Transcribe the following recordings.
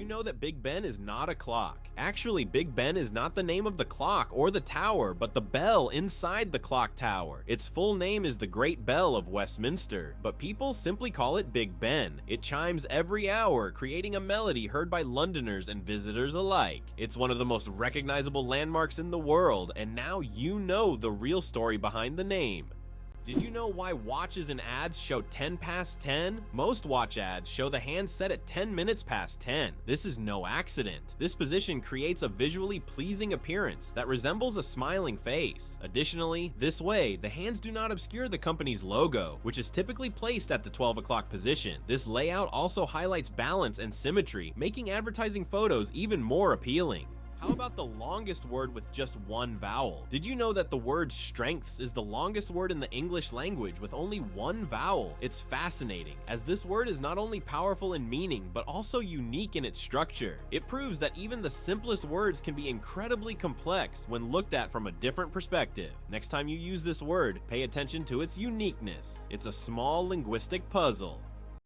know that Big Ben is not a clock? Actually, Big Ben is not the name of the clock or the tower, but the bell inside the clock tower. Its full name is the Great Bell of Westminster, but people simply call it Big Ben. It chimes every hour, creating a melody heard by Londoners and visitors alike. It's one of the most recognizable landmarks in the world, and now you know the real story behind the name. Did you know why watches and ads show 10 past 10? Most watch ads show the hands set at 10 minutes past 10. This is no accident. This position creates a visually pleasing appearance that resembles a smiling face. Additionally, this way, the hands do not obscure the company's logo, which is typically placed at the 12 o'clock position. This layout also highlights balance and symmetry, making advertising photos even more appealing. How about the longest word with just one vowel? Did you know that the word strengths is the longest word in the English language with only one vowel? It's fascinating, as this word is not only powerful in meaning, but also unique in its structure. It proves that even the simplest words can be incredibly complex when looked at from a different perspective. Next time you use this word, pay attention to its uniqueness. It's a small linguistic puzzle.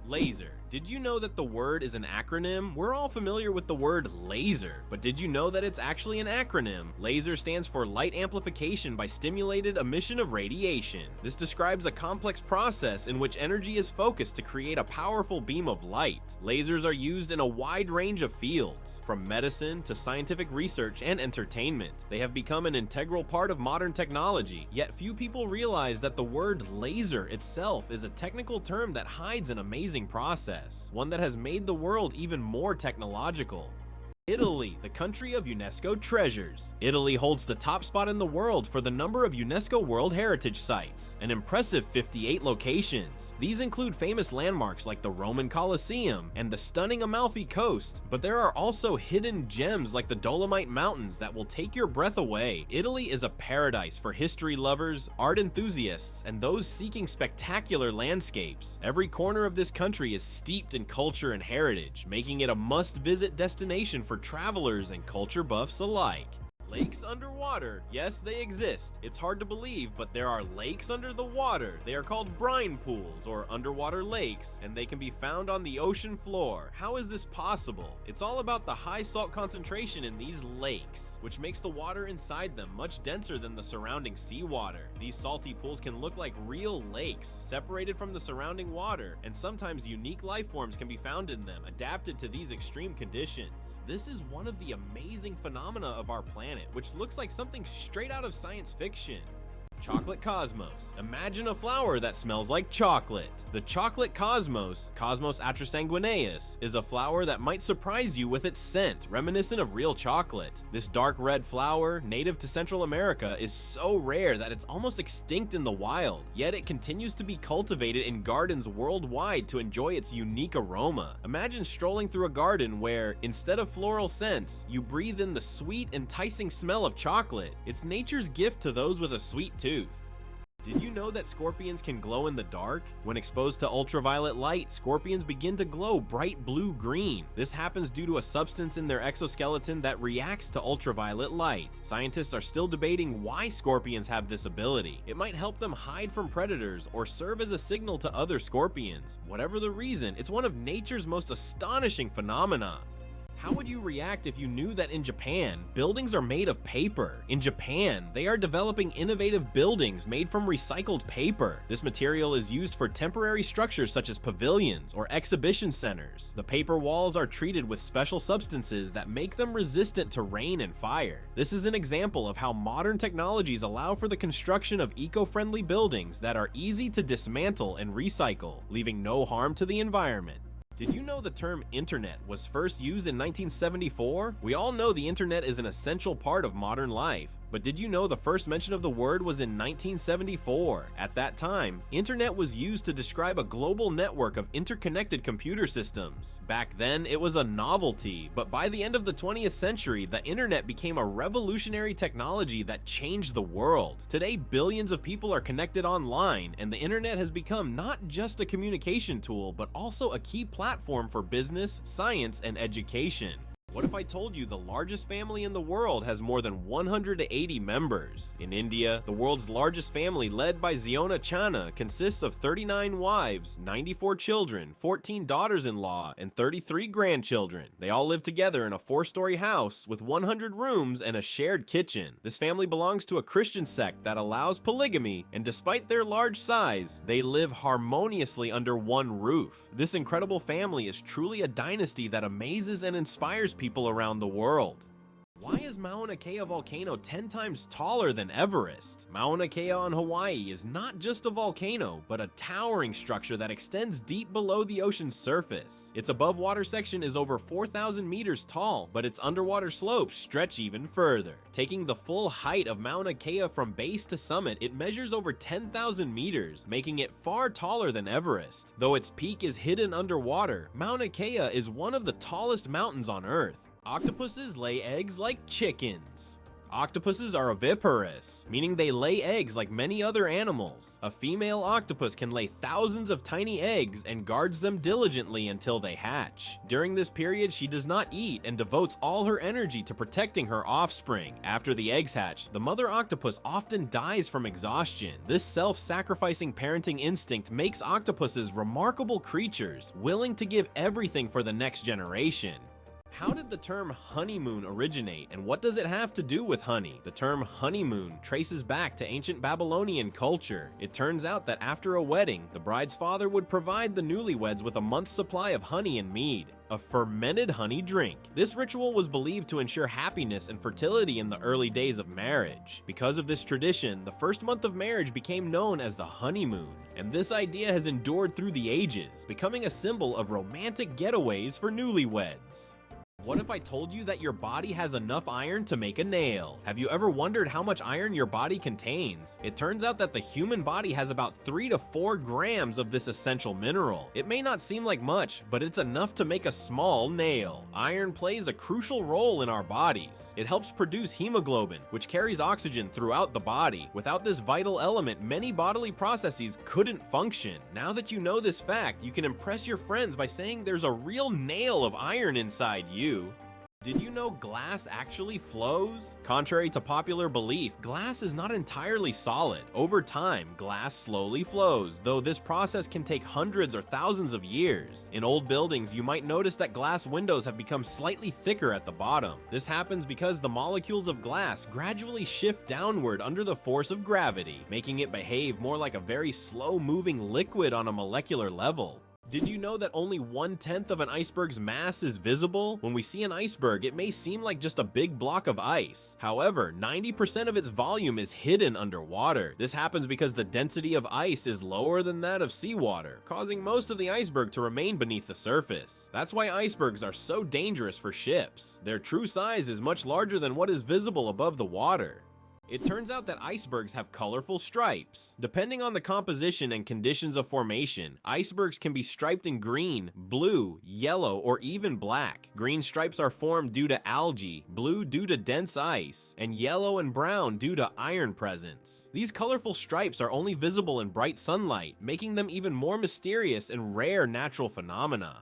Laser. Did you know that the word is an acronym? We're all familiar with the word laser, but did you know that it's actually an acronym? Laser stands for light amplification by stimulated emission of radiation. This describes a complex process in which energy is focused to create a powerful beam of light. Lasers are used in a wide range of fields, from medicine to scientific research and entertainment. They have become an integral part of modern technology, yet few people realize that the word laser itself is a technical term that hides an amazing process, one that has made the world even more technological. Italy, the country of UNESCO treasures. Italy holds the top spot in the world for the number of UNESCO World Heritage Sites, an impressive 58 locations. These include famous landmarks like the Roman Colosseum and the stunning Amalfi Coast, but there are also hidden gems like the Dolomite Mountains that will take your breath away. Italy is a paradise for history lovers, art enthusiasts, and those seeking spectacular landscapes. Every corner of this country is steeped in culture and heritage, making it a must-visit destination for travelers and culture buffs alike. Lakes underwater. Yes, they exist. It's hard to believe, but there are lakes under the water. They are called brine pools or underwater lakes, and they can be found on the ocean floor. How is this possible? It's all about the high salt concentration in these lakes, which makes the water inside them much denser than the surrounding seawater. These salty pools can look like real lakes, separated from the surrounding water, and sometimes unique life forms can be found in them, adapted to these extreme conditions. This is one of the amazing phenomena of our planet, which looks like something straight out of science fiction. Chocolate cosmos. Imagine a flower that smells like chocolate. The chocolate cosmos, Cosmos atrasanguineus, is a flower that might surprise you with its scent, reminiscent of real chocolate. This dark red flower, native to Central America, is so rare that it's almost extinct in the wild, yet it continues to be cultivated in gardens worldwide to enjoy its unique aroma. Imagine strolling through a garden where, instead of floral scents, you breathe in the sweet, enticing smell of chocolate. It's nature's gift to those with a sweet tooth. Did you know that scorpions can glow in the dark? When exposed to ultraviolet light, scorpions begin to glow bright blue-green. This happens due to a substance in their exoskeleton that reacts to ultraviolet light. Scientists are still debating why scorpions have this ability. It might help them hide from predators or serve as a signal to other scorpions. Whatever the reason, it's one of nature's most astonishing phenomena. How would you react if you knew that in Japan, buildings are made of paper? In Japan, they are developing innovative buildings made from recycled paper. This material is used for temporary structures such as pavilions or exhibition centers. The paper walls are treated with special substances that make them resistant to rain and fire. This is an example of how modern technologies allow for the construction of eco-friendly buildings that are easy to dismantle and recycle, leaving no harm to the environment. Did you know the term internet was first used in 1974? We all know the internet is an essential part of modern life, but did you know the first mention of the word was in 1974? At that time, internet was used to describe a global network of interconnected computer systems. Back then, it was a novelty, but by the end of the 20th century, the internet became a revolutionary technology that changed the world. Today, billions of people are connected online, and the internet has become not just a communication tool, but also a key platform for business, science, and education. What if I told you the largest family in the world has more than 180 members? In India, the world's largest family, led by Ziona Chana, consists of 39 wives, 94 children, 14 daughters-in-law, and 33 grandchildren. They all live together in a 4-story house with 100 rooms and a shared kitchen. This family belongs to a Christian sect that allows polygamy, and despite their large size, they live harmoniously under one roof. This incredible family is truly a dynasty that amazes and inspires people around the world. Why is Mauna Kea volcano 10 times taller than Everest? Mauna Kea on Hawaii is not just a volcano, but a towering structure that extends deep below the ocean's surface. Its above water section is over 4,000 meters tall, but its underwater slopes stretch even further. Taking the full height of Mauna Kea from base to summit, it measures over 10,000 meters, making it far taller than Everest. Though its peak is hidden underwater, Mauna Kea is one of the tallest mountains on Earth. Octopuses lay eggs like chickens. Octopuses are oviparous, meaning they lay eggs like many other animals. A female octopus can lay thousands of tiny eggs and guards them diligently until they hatch. During this period, she does not eat and devotes all her energy to protecting her offspring. After the eggs hatch, the mother octopus often dies from exhaustion. This self-sacrificing parenting instinct makes octopuses remarkable creatures, willing to give everything for the next generation. How did the term honeymoon originate, and what does it have to do with honey? The term honeymoon traces back to ancient Babylonian culture. It turns out that after a wedding, the bride's father would provide the newlyweds with a month's supply of honey and mead, a fermented honey drink. This ritual was believed to ensure happiness and fertility in the early days of marriage. Because of this tradition, the first month of marriage became known as the honeymoon, and this idea has endured through the ages, becoming a symbol of romantic getaways for newlyweds. What if I told you that your body has enough iron to make a nail? Have you ever wondered how much iron your body contains? It turns out that the human body has about 3 to 4 grams of this essential mineral. It may not seem like much, but it's enough to make a small nail. Iron plays a crucial role in our bodies. It helps produce hemoglobin, which carries oxygen throughout the body. Without this vital element, many bodily processes couldn't function. Now that you know this fact, you can impress your friends by saying there's a real nail of iron inside you. Did you know glass actually flows? Contrary to popular belief, glass is not entirely solid. Over time, glass slowly flows, though this process can take hundreds or thousands of years. In old buildings, you might notice that glass windows have become slightly thicker at the bottom. This happens because the molecules of glass gradually shift downward under the force of gravity, making it behave more like a very slow-moving liquid on a molecular level. Did you know that only 1/10 of an iceberg's mass is visible? When we see an iceberg, it may seem like just a big block of ice. However, 90% of its volume is hidden underwater. This happens because the density of ice is lower than that of seawater, causing most of the iceberg to remain beneath the surface. That's why icebergs are so dangerous for ships. Their true size is much larger than what is visible above the water. It turns out that icebergs have colorful stripes. Depending on the composition and conditions of formation, icebergs can be striped in green, blue, yellow, or even black. Green stripes are formed due to algae, blue due to dense ice, and yellow and brown due to iron presence. These colorful stripes are only visible in bright sunlight, making them even more mysterious and rare natural phenomena.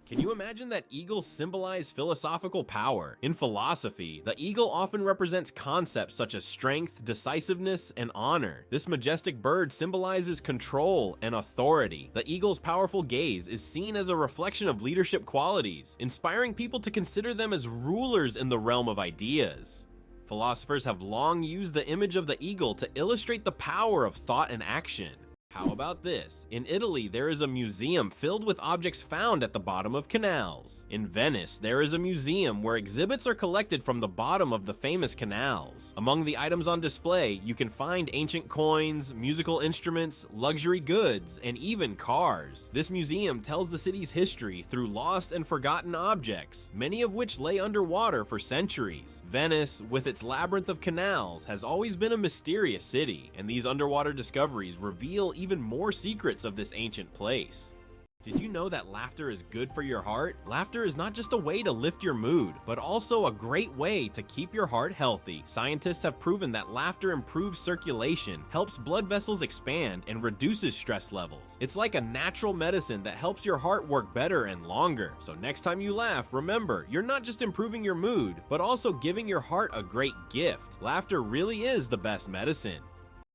Can you imagine that eagles symbolize philosophical power? In philosophy, the eagle often represents concepts such as strength, decisiveness, and honor. This majestic bird symbolizes control and authority. The eagle's powerful gaze is seen as a reflection of leadership qualities, inspiring people to consider them as rulers in the realm of ideas. Philosophers have long used the image of the eagle to illustrate the power of thought and action. How about this? In Italy, there is a museum filled with objects found at the bottom of canals. In Venice, there is a museum where exhibits are collected from the bottom of the famous canals. Among the items on display, you can find ancient coins, musical instruments, luxury goods, and even cars. This museum tells the city's history through lost and forgotten objects, many of which lay underwater for centuries. Venice, with its labyrinth of canals, has always been a mysterious city, and these underwater discoveries reveal even more secrets of this ancient place. Did you know that laughter is good for your heart? Laughter is not just a way to lift your mood, but also a great way to keep your heart healthy. Scientists have proven that laughter improves circulation, helps blood vessels expand, and reduces stress levels. It's like a natural medicine that helps your heart work better and longer. So next time you laugh, remember, you're not just improving your mood, but also giving your heart a great gift. Laughter really is the best medicine.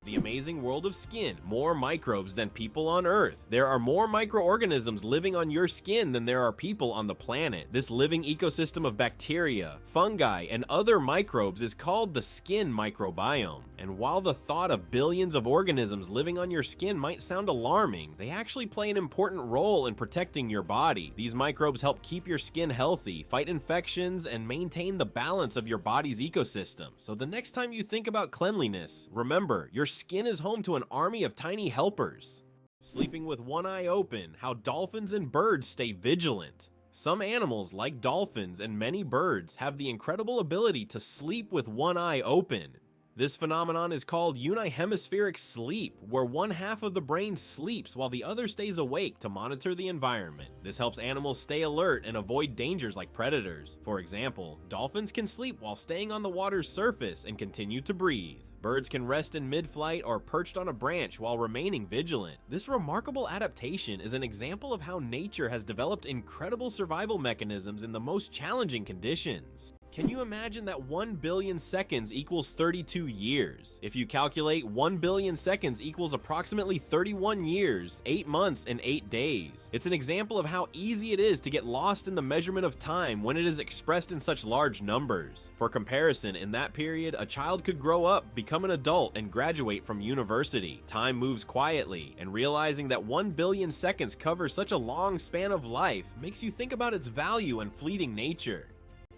The amazing world of skin, more microbes than people on Earth. There are more microorganisms living on your skin than there are people on the planet. This living ecosystem of bacteria, fungi, and other microbes is called the skin microbiome. And while the thought of billions of organisms living on your skin might sound alarming, they actually play an important role in protecting your body. These microbes help keep your skin healthy, fight infections, and maintain the balance of your body's ecosystem. So the next time you think about cleanliness, remember, your skin is home to an army of tiny helpers. Sleeping with one eye open, how dolphins and birds stay vigilant. Some animals, like dolphins and many birds, have the incredible ability to sleep with one eye open. This phenomenon is called unihemispheric sleep, where one half of the brain sleeps while the other stays awake to monitor the environment. This helps animals stay alert and avoid dangers like predators. For example, dolphins can sleep while staying on the water's surface and continue to breathe. Birds can rest in mid-flight or perched on a branch while remaining vigilant. This remarkable adaptation is an example of how nature has developed incredible survival mechanisms in the most challenging conditions. Can you imagine that 1 billion seconds equals 32 years? If you calculate 1 billion seconds equals approximately 31 years, 8 months, and 8 days. It's an example of how easy it is to get lost in the measurement of time when it is expressed in such large numbers. For comparison, in that period, a child could grow up, become an adult, and graduate from university. Time moves quietly, and realizing that 1 billion seconds covers such a long span of life makes you think about its value and fleeting nature.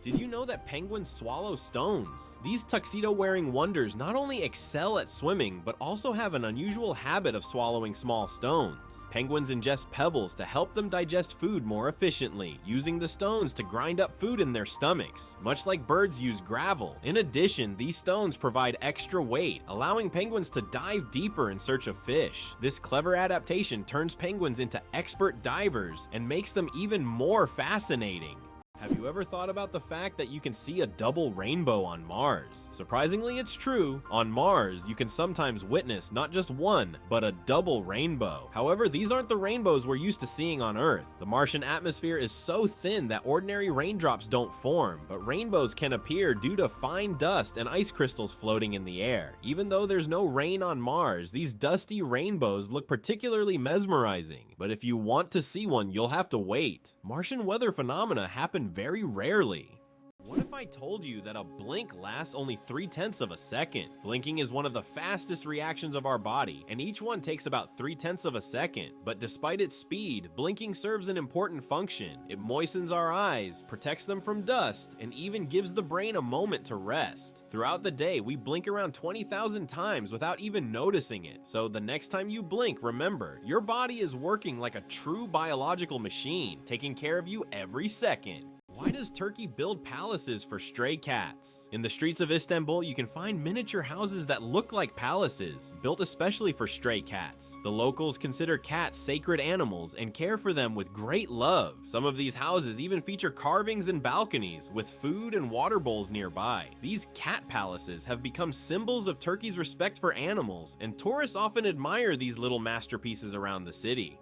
Did you know that penguins swallow stones? These tuxedo-wearing wonders not only excel at swimming, but also have an unusual habit of swallowing small stones. Penguins ingest pebbles to help them digest food more efficiently, using the stones to grind up food in their stomachs, much like birds use gravel. In addition, these stones provide extra weight, allowing penguins to dive deeper in search of fish. This clever adaptation turns penguins into expert divers and makes them even more fascinating. Have you ever thought about the fact that you can see a double rainbow on Mars? Surprisingly, it's true. On Mars, you can sometimes witness not just one, but a double rainbow. However, these aren't the rainbows we're used to seeing on Earth. The Martian atmosphere is so thin that ordinary raindrops don't form, but rainbows can appear due to fine dust and ice crystals floating in the air. Even though there's no rain on Mars, these dusty rainbows look particularly mesmerizing. But if you want to see one, you'll have to wait. Martian weather phenomena happen very rarely. What if I told you that a blink lasts only 3/10 of a second? Blinking is one of the fastest reactions of our body, and each one takes about 3/10 of a second. But despite its speed, blinking serves an important function. It moistens our eyes, protects them from dust, and even gives the brain a moment to rest. Throughout the day, we blink around 20,000 times without even noticing it. So the next time you blink, remember, your body is working like a true biological machine, taking care of you every second. Why does Turkey build palaces for stray cats? In the streets of Istanbul, you can find miniature houses that look like palaces, built especially for stray cats. The locals consider cats sacred animals and care for them with great love. Some of these houses even feature carvings and balconies, with food and water bowls nearby. These cat palaces have become symbols of Turkey's respect for animals, and tourists often admire these little masterpieces around the city.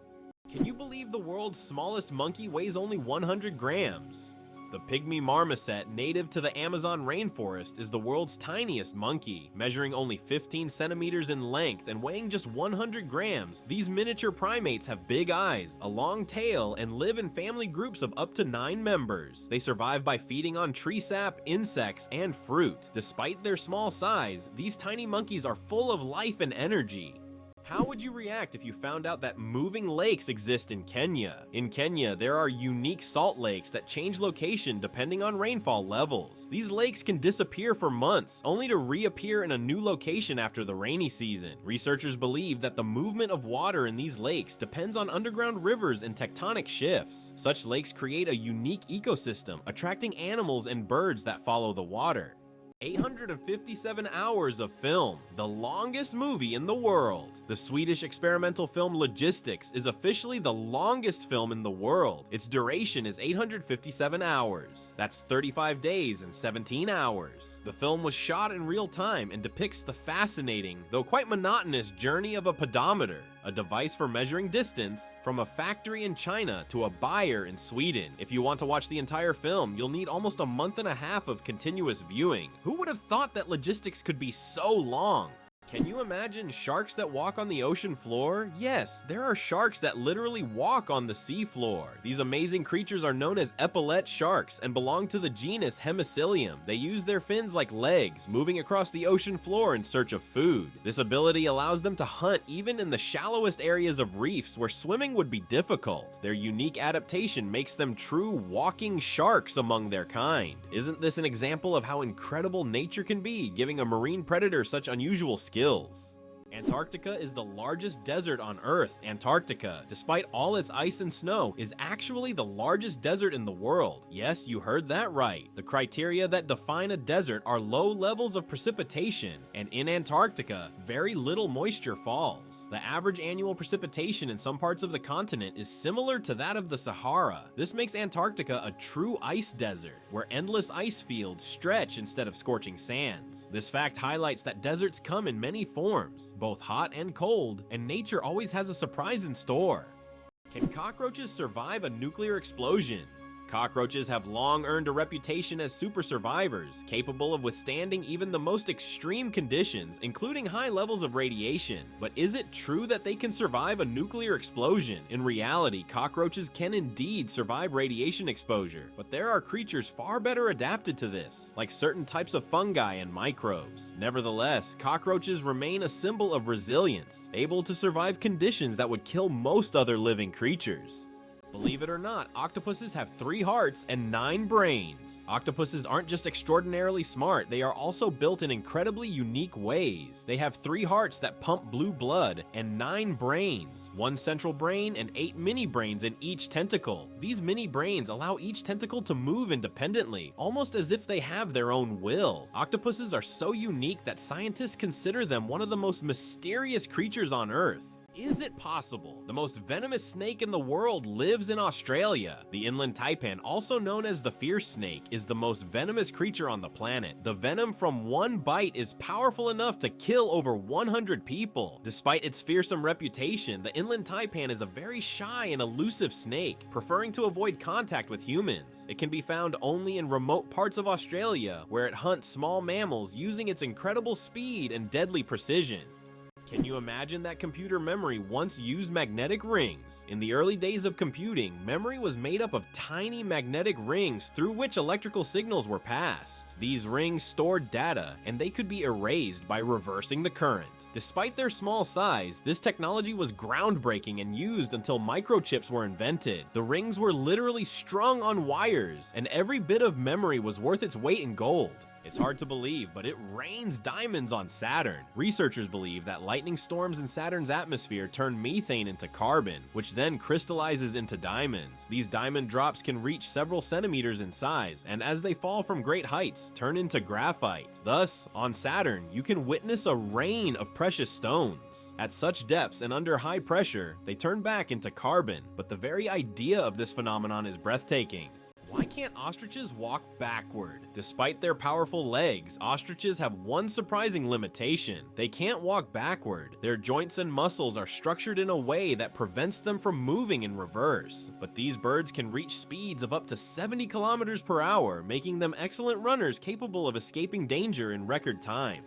Can you believe the world's smallest monkey weighs only 100 grams? The pygmy marmoset, native to the Amazon rainforest, is the world's tiniest monkey. Measuring only 15 centimeters in length and weighing just 100 grams, these miniature primates have big eyes, a long tail, and live in family groups of up to 9 members. They survive by feeding on tree sap, insects, and fruit. Despite their small size, these tiny monkeys are full of life and energy. How would you react if you found out that moving lakes exist in Kenya? In Kenya, there are unique salt lakes that change location depending on rainfall levels. These lakes can disappear for months, only to reappear in a new location after the rainy season. Researchers believe that the movement of water in these lakes depends on underground rivers and tectonic shifts. Such lakes create a unique ecosystem, attracting animals and birds that follow the water. 857 hours of film, the longest movie in the world. The Swedish experimental film Logistics is officially the longest film in the world. Its duration is 857 hours. That's 35 days and 17 hours. The film was shot in real time and depicts the fascinating, though quite monotonous, journey of a pedometer, a device for measuring distance from a factory in China to a buyer in Sweden. If you want to watch the entire film, you'll need almost a month and a half of continuous viewing. Who would have thought that Logistics could be so long? Can you imagine sharks that walk on the ocean floor? Yes, there are sharks that literally walk on the sea floor. These amazing creatures are known as epaulette sharks and belong to the genus Hemicillium. They use their fins like legs, moving across the ocean floor in search of food. This ability allows them to hunt even in the shallowest areas of reefs where swimming would be difficult. Their unique adaptation makes them true walking sharks among their kind. Isn't this an example of how incredible nature can be, giving a marine predator such unusual skills? Antarctica is the largest desert on Earth. Antarctica, despite all its ice and snow, is actually the largest desert in the world. Yes, you heard that right. The criteria that define a desert are low levels of precipitation, and in Antarctica, very little moisture falls. The average annual precipitation in some parts of the continent is similar to that of the Sahara. This makes Antarctica a true ice desert, where endless ice fields stretch instead of scorching sands. This fact highlights that deserts come in many forms, both hot and cold, and nature always has a surprise in store. Can cockroaches survive a nuclear explosion? Cockroaches have long earned a reputation as super survivors, capable of withstanding even the most extreme conditions, including high levels of radiation. But is it true that they can survive a nuclear explosion? In reality, cockroaches can indeed survive radiation exposure, but there are creatures far better adapted to this, like certain types of fungi and microbes. Nevertheless, cockroaches remain a symbol of resilience, able to survive conditions that would kill most other living creatures. Believe it or not, octopuses have 3 hearts and 9 brains. Octopuses aren't just extraordinarily smart, they are also built in incredibly unique ways. They have 3 hearts that pump blue blood and 9 brains, 1 central brain and 8 mini brains in each tentacle. These mini brains allow each tentacle to move independently, almost as if they have their own will. Octopuses are so unique that scientists consider them one of the most mysterious creatures on Earth. Is it possible? The most venomous snake in the world lives in Australia. The inland taipan, also known as the fierce snake, is the most venomous creature on the planet. The venom from one bite is powerful enough to kill over 100 people. Despite its fearsome reputation, the inland taipan is a very shy and elusive snake, preferring to avoid contact with humans. It can be found only in remote parts of Australia, where it hunts small mammals using its incredible speed and deadly precision. Can you imagine that computer memory once used magnetic rings? In the early days of computing, memory was made up of tiny magnetic rings through which electrical signals were passed. These rings stored data, and they could be erased by reversing the current. Despite their small size, this technology was groundbreaking and used until microchips were invented. The rings were literally strung on wires, and every bit of memory was worth its weight in gold. It's hard to believe, but it rains diamonds on Saturn. Researchers believe that lightning storms in Saturn's atmosphere turn methane into carbon, which then crystallizes into diamonds. These diamond drops can reach several centimeters in size, and as they fall from great heights, turn into graphite. Thus, on Saturn, you can witness a rain of precious stones. At such depths and under high pressure, they turn back into carbon, but the very idea of this phenomenon is breathtaking. Why can't ostriches walk backward? Despite their powerful legs, ostriches have one surprising limitation. They can't walk backward. Their joints and muscles are structured in a way that prevents them from moving in reverse. But these birds can reach speeds of up to 70 kilometers per hour, making them excellent runners capable of escaping danger in record time.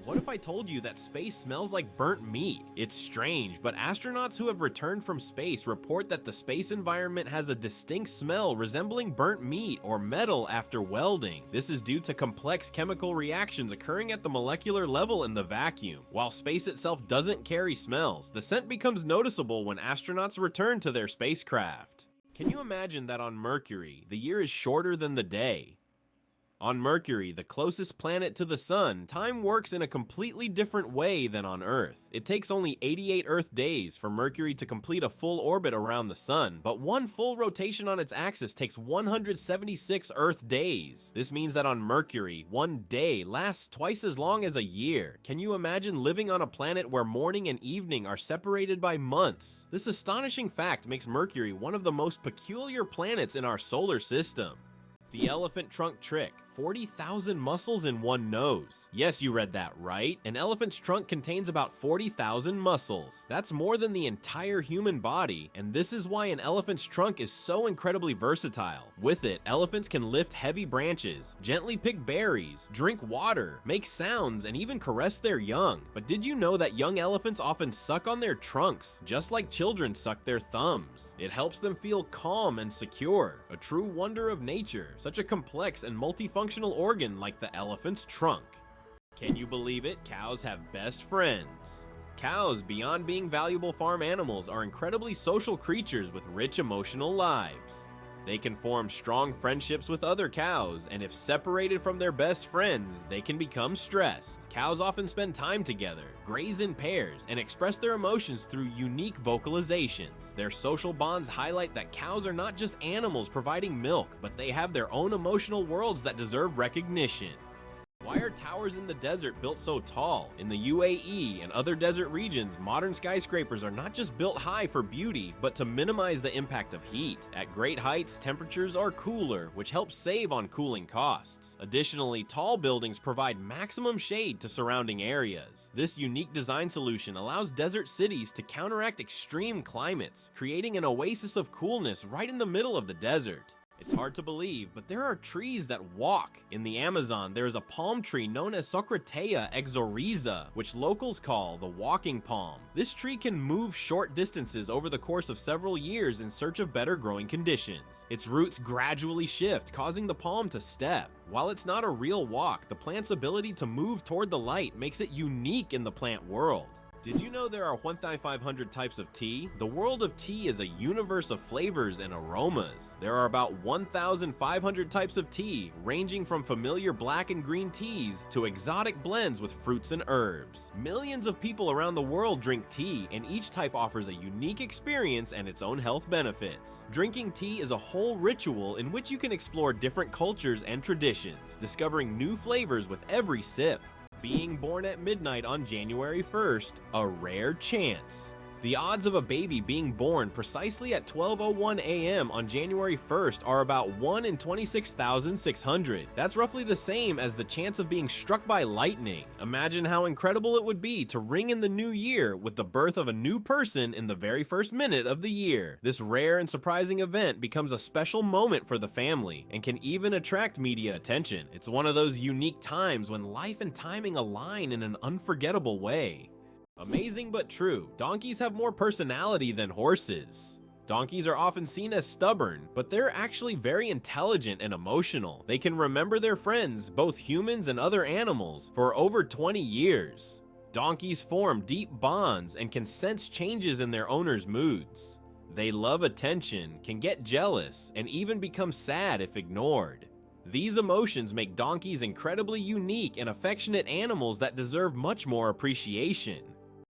What if I told you that space smells like burnt meat? It's strange, but astronauts who have returned from space report that the space environment has a distinct smell resembling burnt meat or metal after welding. This is due to complex chemical reactions occurring at the molecular level in the vacuum. While space itself doesn't carry smells, the scent becomes noticeable when astronauts return to their spacecraft. Can you imagine that on Mercury, the year is shorter than the day? On Mercury, the closest planet to the sun, time works in a completely different way than on Earth. It takes only 88 Earth days for Mercury to complete a full orbit around the sun, but one full rotation on its axis takes 176 Earth days. This means that on Mercury, one day lasts twice as long as a year. Can you imagine living on a planet where morning and evening are separated by months? This astonishing fact makes Mercury one of the most peculiar planets in our solar system. The elephant trunk trick. 40,000 muscles in one nose. Yes, you read that right. An elephant's trunk contains about 40,000 muscles. That's more than the entire human body, and this is why an elephant's trunk is so incredibly versatile. With it, elephants can lift heavy branches, gently pick berries, drink water, make sounds, and even caress their young. But did you know that young elephants often suck on their trunks, just like children suck their thumbs? It helps them feel calm and secure, a true wonder of nature, such a complex and multifunctional organ like the elephant's trunk. Can you believe it? Cows have best friends. Cows, beyond being valuable farm animals, are incredibly social creatures with rich emotional lives. They can form strong friendships with other cows, and if separated from their best friends, they can become stressed. Cows often spend time together, graze in pairs, and express their emotions through unique vocalizations. Their social bonds highlight that cows are not just animals providing milk, but they have their own emotional worlds that deserve recognition. Why are towers in the desert built so tall? In the UAE and other desert regions, modern skyscrapers are not just built high for beauty, but to minimize the impact of heat. At great heights, temperatures are cooler, which helps save on cooling costs. Additionally, tall buildings provide maximum shade to surrounding areas. This unique design solution allows desert cities to counteract extreme climates, creating an oasis of coolness right in the middle of the desert. It's hard to believe, but there are trees that walk. In the Amazon, there is a palm tree known as Socratea exoriza, which locals call the walking palm. This tree can move short distances over the course of several years in search of better growing conditions. Its roots gradually shift, causing the palm to step. While it's not a real walk, the plant's ability to move toward the light makes it unique in the plant world. Did you know there are 1,500 types of tea? The world of tea is a universe of flavors and aromas. There are about 1,500 types of tea, ranging from familiar black and green teas to exotic blends with fruits and herbs. Millions of people around the world drink tea, and each type offers a unique experience and its own health benefits. Drinking tea is a whole ritual in which you can explore different cultures and traditions, discovering new flavors with every sip. Being born at midnight on January 1st, a rare chance. The odds of a baby being born precisely at 12:01 a.m. on January 1st are about 1 in 26,600. That's roughly the same as the chance of being struck by lightning. Imagine how incredible it would be to ring in the new year with the birth of a new person in the very first minute of the year. This rare and surprising event becomes a special moment for the family and can even attract media attention. It's one of those unique times when life and timing align in an unforgettable way. Amazing but true, donkeys have more personality than horses. Donkeys are often seen as stubborn, but they're actually very intelligent and emotional. They can remember their friends, both humans and other animals, for over 20 years. Donkeys form deep bonds and can sense changes in their owners' moods. They love attention, can get jealous, and even become sad if ignored. These emotions make donkeys incredibly unique and affectionate animals that deserve much more appreciation.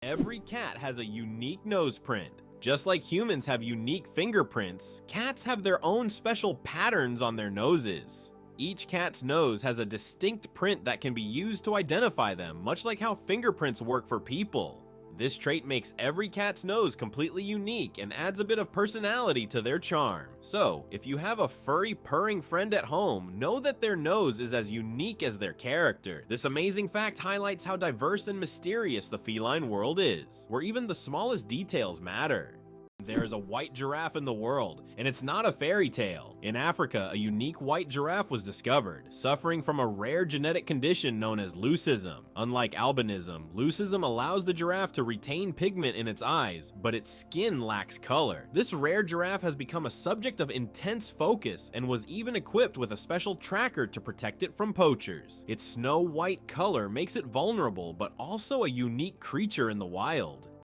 Every cat has a unique nose print. Just like humans have unique fingerprints, cats have their own special patterns on their noses. Each cat's nose has a distinct print that can be used to identify them, much like how fingerprints work for people. This trait makes every cat's nose completely unique and adds a bit of personality to their charm. So, if you have a furry, purring friend at home, know that their nose is as unique as their character. This amazing fact highlights how diverse and mysterious the feline world is, where even the smallest details matter. There is a white giraffe in the world, and it's not a fairy tale. In Africa, a unique white giraffe was discovered, suffering from a rare genetic condition known as leucism. Unlike albinism, leucism allows the giraffe to retain pigment in its eyes, but its skin lacks color. This rare giraffe has become a subject of intense focus and was even equipped with a special tracker to protect it from poachers. Its snow white color makes it vulnerable, but also a unique creature in the wild.